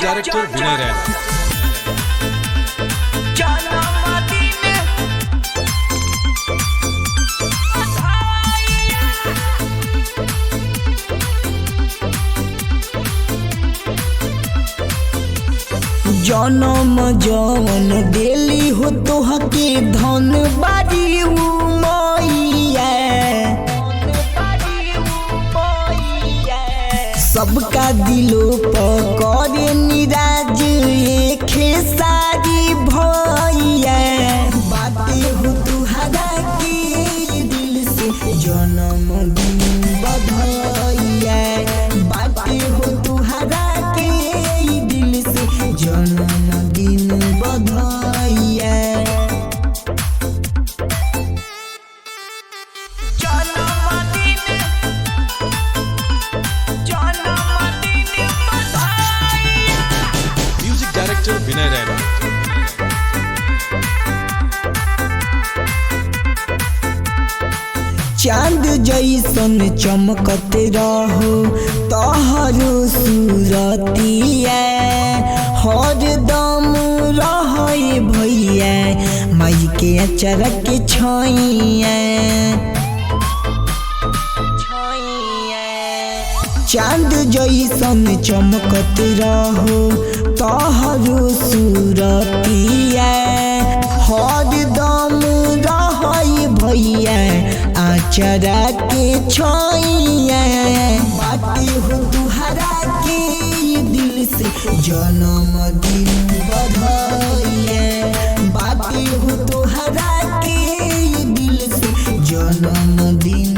Director विनय रैना। जनम जवन देली हो तोहके धन बारी मैया, सबका दिलों पर करे निराज एक सारी भैया। बातें हो तुहरा के दिल से जनम दिन बधाइया, बातें हो तुहरा के दिल से जन्मदिन बधाइया। म्यूजिक डायरेक्टर विनय रैना। चांद जैसन चमकत रहो तोहरो सूरतिया, हर दम रहे भैया माई के अचरा के छैया। चांद जैसन चमकत रहो तोहरो सूरतिया, हर दम रहे भैया आचरा के छैया। बातें हो तुहरा के दिल से जन्मदिन बधाइया, बातें हो तुहरा के दिल से जन्मदिन